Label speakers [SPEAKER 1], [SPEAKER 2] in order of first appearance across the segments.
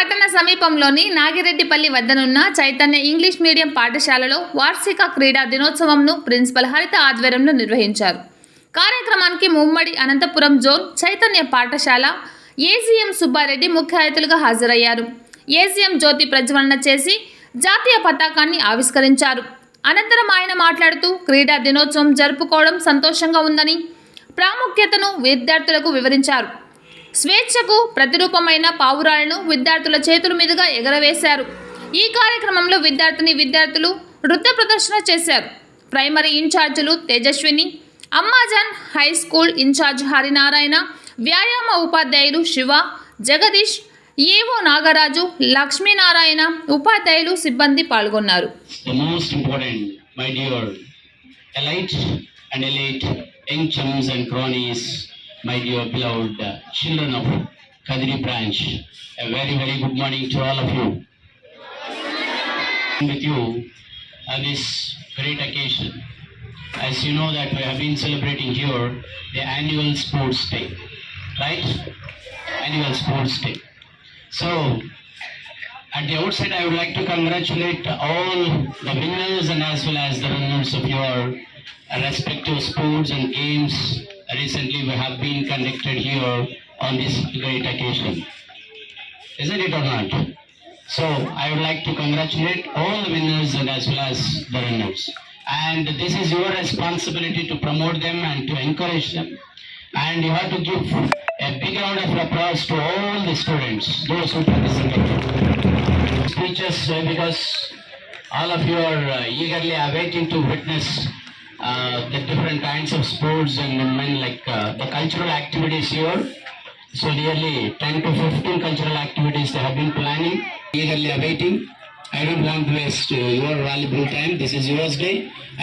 [SPEAKER 1] పట్టణ సమీపంలోని నాగిరెడ్డిపల్లి వద్దనున్న చైతన్య ఇంగ్లీష్ మీడియం పాఠశాలలో వార్షిక క్రీడా దినోత్సవంను ప్రిన్సిపల్ హరిత ఆధ్వర్యంలో నిర్వహించారు. కార్యక్రమానికి ముమ్మడి అనంతపురం జోన్ చైతన్య పాఠశాల ఏజీఎం సుబ్బారెడ్డి ముఖ్య అతిథులుగా హాజరయ్యారు. ఏజీఎం జ్యోతి ప్రజ్వలన చేసి జాతీయ పతాకాన్ని ఆవిష్కరించారు. అనంతరం ఆయన మాట్లాడుతూ క్రీడా దినోత్సవం జరుపుకోవడం సంతోషంగా ఉందని ప్రాముఖ్యతను విద్యార్థులకు వివరించారు. స్వేచ్ఛకు ప్రతిరూపమైన పావురాలను విద్యార్థుల చేతుల మీదుగా ఎగరవేశారు. ఈ కార్యక్రమంలో విద్యార్థులు నృత్య ప్రదర్శన చేశారు. ప్రైమరీ ఇన్ఛార్జీలు Tejaswini, Ammajan high school incharge Harinarayana, వ్యాయామ ఉపాధ్యాయులు శివ, జగదీష్, ఏవో నాగరాజు, లక్ష్మీనారాయణ, ఉపాధ్యాయులు సిబ్బంది పాల్గొన్నారు.
[SPEAKER 2] My dear beloved children of Kadiri branch, a very good morning to all of you. With you on this great occasion, as you know that we have been celebrating here the annual sports day, right? Annual sports day. So, at the outset, I would like to congratulate all the winners and as well as the runners of your respective sports and games. Recently we have been conducted here on this great occasion, isn't it or not? So I would like to congratulate all the winners and as well as the runners, and this is your responsibility to promote them and to encourage them, and you have to give a big round of applause to all the students, those who participated. Speeches, because all of you are eagerly awaiting to witness the different kinds of sports and movement, like the cultural activities here. So nearly 10 to 15 cultural activities they have been planning, eagerly awaiting. I don't want to waste your valuable time. This is yours day.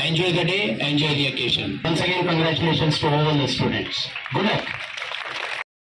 [SPEAKER 2] Enjoy the day, enjoy the occasion. Once again, congratulations to all the students. Good luck.